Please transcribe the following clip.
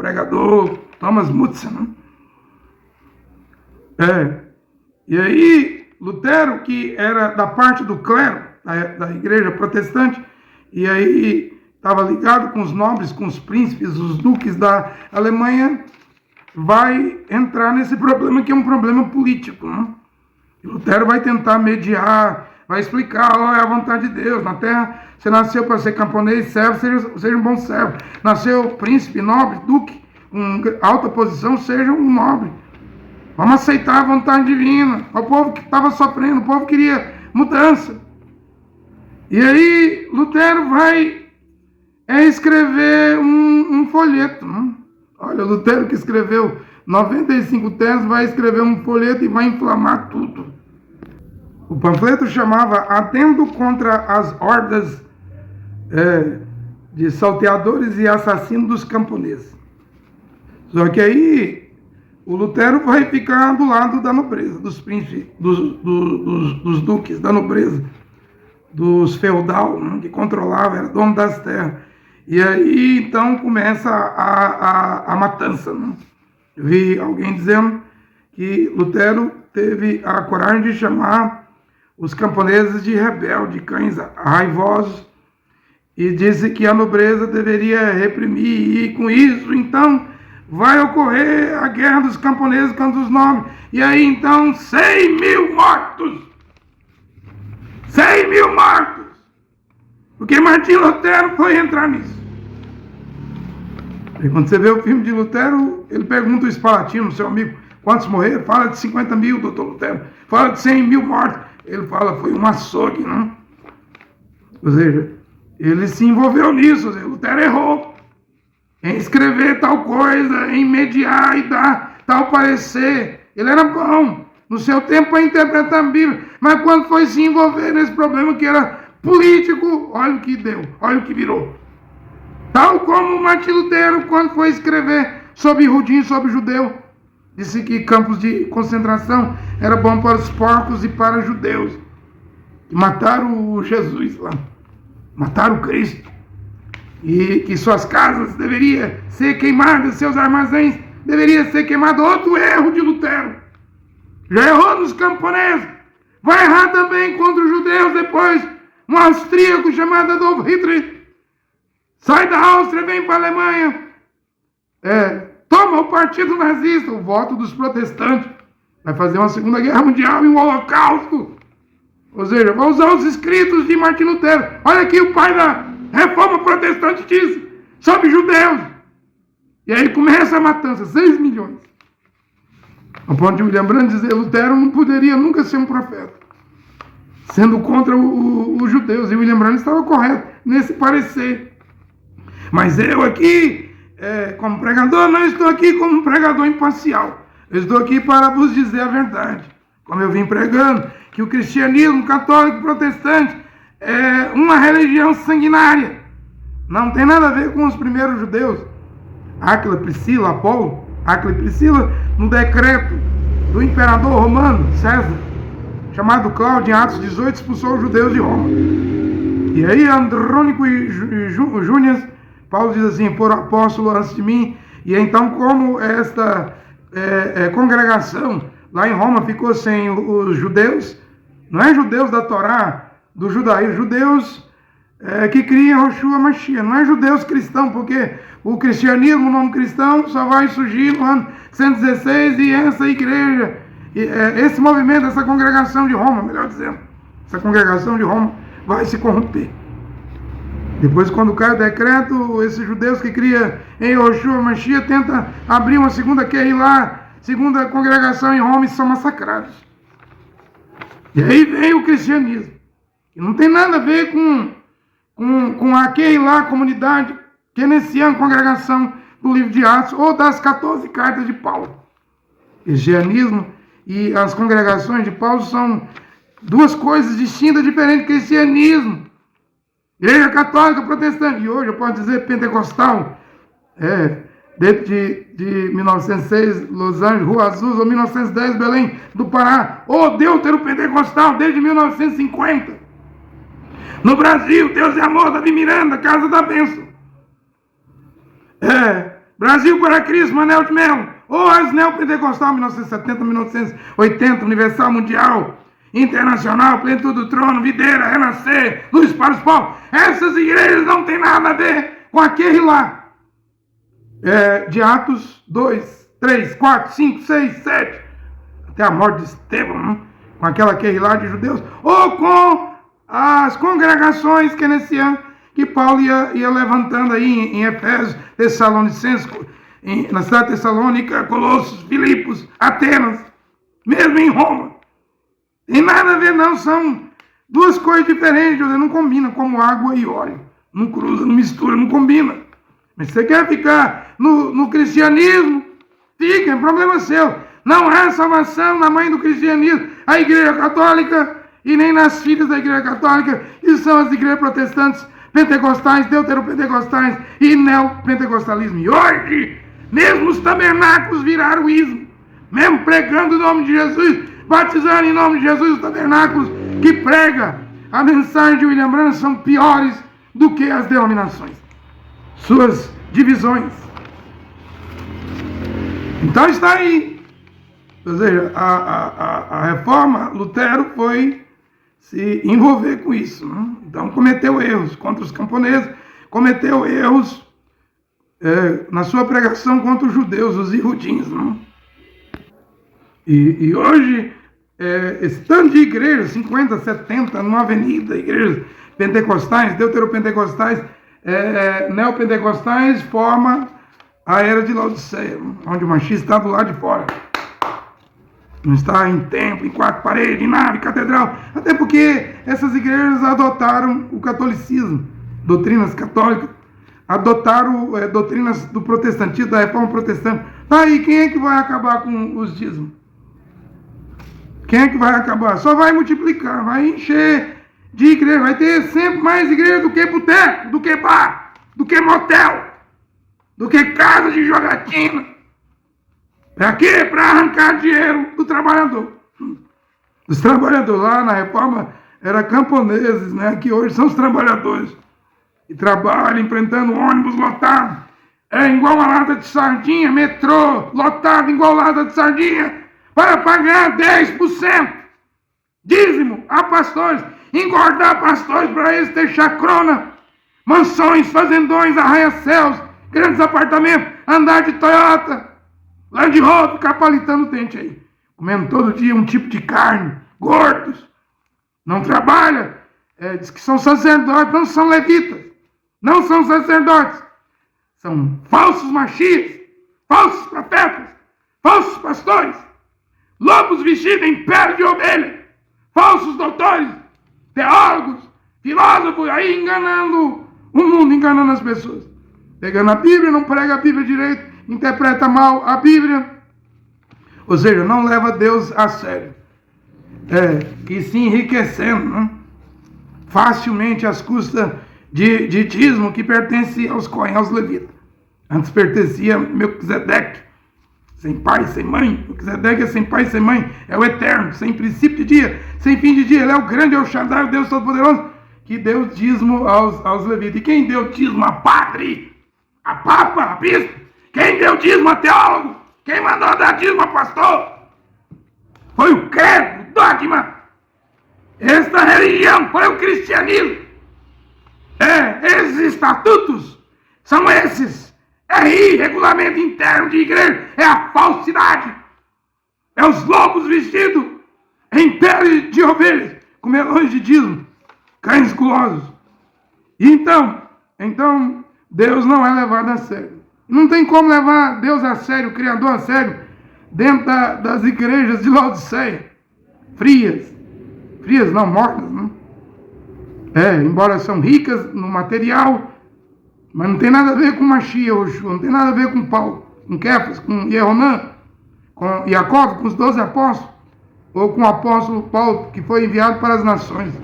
pregador Thomas Mutsen, né? E aí, Lutero, que era da parte do clero, da igreja protestante, e aí estava ligado com os nobres, com os príncipes, os duques da Alemanha, vai entrar nesse problema que é um problema político, né? E Lutero vai tentar mediar, vai explicar, é a vontade de Deus, na terra você nasceu para ser camponês, servo, seja um bom servo. Nasceu príncipe, nobre, duque, com alta posição, seja um nobre. Vamos aceitar a vontade divina. O povo que estava sofrendo, o povo queria mudança. E aí Lutero vai escrever um folheto, né? Olha, Lutero, que escreveu 95 teses, vai escrever um folheto e vai inflamar tudo. O panfleto chamava Adendo contra as hordas de salteadores e assassinos dos camponeses. Só que aí o Lutero vai ficar do lado da nobreza, dos príncipes, dos duques, da nobreza, dos feudal, né, que controlava, era dono das terras. E aí então começa a matança, né? Eu vi alguém dizendo que Lutero teve a coragem de chamar os camponeses de rebeldes, cães raivosos, e disse que a nobreza deveria reprimir, e com isso, então, vai ocorrer a guerra dos camponeses contra os nobres. E aí, então, 100.000 mortos! 100.000 mortos! Porque Martinho Lutero foi entrar nisso. E quando você vê o filme de Lutero, ele pergunta ao Spalatino, seu amigo, quantos morreram? Fala de 50.000, doutor Lutero. Fala de 100.000 mortos. Ele fala, foi um açougue, não? Ou seja, ele se envolveu nisso. Ou seja, Lutero errou em escrever tal coisa, em mediar e dar tal parecer. Ele era bom no seu tempo para interpretar a Bíblia. Mas quando foi se envolver nesse problema que era político, olha o que deu, olha o que virou. Tal como Martinho Lutero, quando foi escrever sobre Rudinho, sobre judeu, disse que campos de concentração era bom para os porcos e para os judeus. E mataram o Jesus lá, mataram o Cristo. E que suas casas deveriam ser queimadas, seus armazéns deveriam ser queimados. Outro erro de Lutero. Já errou nos camponeses, vai errar também contra os judeus depois. Um austríaco chamado Adolf Hitler sai da Áustria, vem para a Alemanha, toma o partido nazista, o voto dos protestantes, vai fazer uma Segunda Guerra Mundial e um Holocausto. Ou seja, vai usar os escritos de Martinho Lutero. Olha aqui, o pai da Reforma Protestante disse sobre judeus. E aí começa a matança, 6 milhões. Ao ponto de William Brandt dizer, Lutero não poderia nunca ser um profeta, sendo contra os judeus. E William Brandt estava correto nesse parecer. Mas eu aqui, como pregador, não estou aqui como um pregador imparcial. Eu estou aqui para vos dizer a verdade. Como eu vim pregando, que o cristianismo católico e protestante é uma religião sanguinária. Não tem nada a ver com os primeiros judeus. Áquila, Priscila, Apolo, Áquila e Priscila, no decreto do imperador romano, César, chamado Cláudio, em Atos 18, expulsou os judeus de Roma. E aí, Andrônico e Júnias, Paulo diz assim, por apóstolo antes de mim, e então como esta congregação lá em Roma ficou sem os judeus, não é judeus da Torá, do judaísmo, judeus que criam Yoshua Mashiach, não é judeus cristãos, porque o cristianismo, o nome cristão, só vai surgir no ano 116 e essa igreja, esse movimento, essa congregação de Roma, melhor dizendo, essa congregação de Roma vai se corromper. Depois, quando cai o decreto, esses judeus que criam em Yoshua Mashiach tentam abrir uma segunda Keilah, segunda congregação em Roma, e são massacrados. E aí vem o cristianismo, que não tem nada a ver com a Keilah, comunidade keynesiana, congregação do livro de Atos, ou das 14 cartas de Paulo. O cristianismo e as congregações de Paulo são duas coisas distintas, diferentes. Cristianismo, Igreja Católica Protestante, e hoje eu posso dizer pentecostal, desde de 1906, Los Angeles, Rua Azul, ou 1910, Belém do Pará, ou Deutero Pentecostal, desde 1950. No Brasil, Deus é Amor, Davi Miranda, Casa da Bênção. Brasil para Cristo, Manel de Melo. Ou as Neopentecostal, 1970, 1980, Universal Mundial, Internacional, Plenitude do Trono, Videira, Renascer, Luz para os Povos. Essas igrejas não tem nada a ver com aquele lá. De Atos 2, 3, 4, 5, 6, 7, até a morte de Estevão, com aquele lá de judeus, ou com as congregações keynesianas que Paulo ia levantando aí em Efésios, Tessalonicenses, na cidade de Tessalônica, Colossos, Filipos, Atenas, mesmo em Roma. Tem nada a ver não, são duas coisas diferentes, não combinam, como água e óleo. Não cruza, não mistura, não combina. Mas se você quer ficar no cristianismo, fica, é problema seu. Não há salvação na mãe do cristianismo, a igreja católica, e nem nas filhas da igreja católica, que são as igrejas protestantes, pentecostais, deuteropentecostais e neopentecostalismo. E hoje, mesmo os tabernáculos viraram ismo, mesmo pregando o nome de Jesus, batizando em nome de Jesus, os tabernáculos que prega a mensagem de William Branham são piores do que as denominações, suas divisões. Então está aí. Ou seja, a reforma, Lutero foi se envolver com isso. Né? Então cometeu erros contra os camponeses, cometeu erros na sua pregação contra os judeus, os irudins. Né? E hoje, esse tanto de igrejas, 50, 70, numa avenida, igrejas pentecostais, deuteropentecostais, neopentecostais, forma a era de Laodiceia, onde o machismo está do lado de fora. Não está em templo, em quatro paredes, em nave, catedral. Até porque essas igrejas adotaram o catolicismo, doutrinas católicas, adotaram doutrinas do protestantismo, da reforma protestante. Tá aí, quem é que vai acabar com os dízimos? Quem é que vai acabar? Só vai multiplicar, vai encher de igreja. Vai ter sempre mais igreja do que boteco, do que bar, do que motel, do que casa de jogatina. Para quê? Para arrancar dinheiro do trabalhador. Os trabalhadores lá na reforma eram camponeses, né? Que hoje são os trabalhadores. E trabalham enfrentando ônibus lotados. É igual uma lata de sardinha, metrô lotado igual lata de sardinha. Para pagar 10%. Dízimo a pastores. Engordar pastores para eles ter chacrona. Mansões, fazendões, arranha-céus, grandes apartamentos, andar de Toyota. Land Rover, ficar palitando o dente aí. Comendo todo dia um tipo de carne. Gordos. Não trabalha. Diz que são sacerdotes. Não são levitas. Não são sacerdotes. São falsos machias. Falsos profetas. Falsos pastores. Lobos vestidos em pele de ovelha. Falsos doutores. Teólogos. Filósofos aí enganando o mundo, enganando as pessoas. Pegando a Bíblia, não prega a Bíblia direito. Interpreta mal a Bíblia, ou seja, não leva Deus a sério, e se enriquecendo, né? Facilmente às custas de dízimo que pertence aos Cohen, aos levitas. Antes pertencia a Melquisedeque, sem pai, sem mãe. Melquisedeque é sem pai, sem mãe, é o eterno, sem princípio de dia, sem fim de dia. Ele é o grande, é o Shaddai, o Deus Todo-Poderoso, que deu dízimo aos levitas. E quem deu dízimo a padre, a papa, a bispo? Quem deu dízimo a teólogo? Quem mandou dar dízimo a pastor? Foi o credo, o dogma. Esta religião foi o cristianismo. Esses estatutos são esses. RI, regulamento interno de igreja, é a falsidade. É os lobos vestidos em pele de ovelhas, com melões de dízimo, cães gulosos. Então, Deus não é levado a sério. Não tem como levar Deus a sério, o Criador a sério, dentro das igrejas de Laodiceia. Frias não, mortas, não? Embora são ricas no material, mas não tem nada a ver com Machia, não tem nada a ver com Paulo, com Kefas, com Yehonan, com Jacob, com os 12 apóstolos, ou com o apóstolo Paulo, que foi enviado para as nações.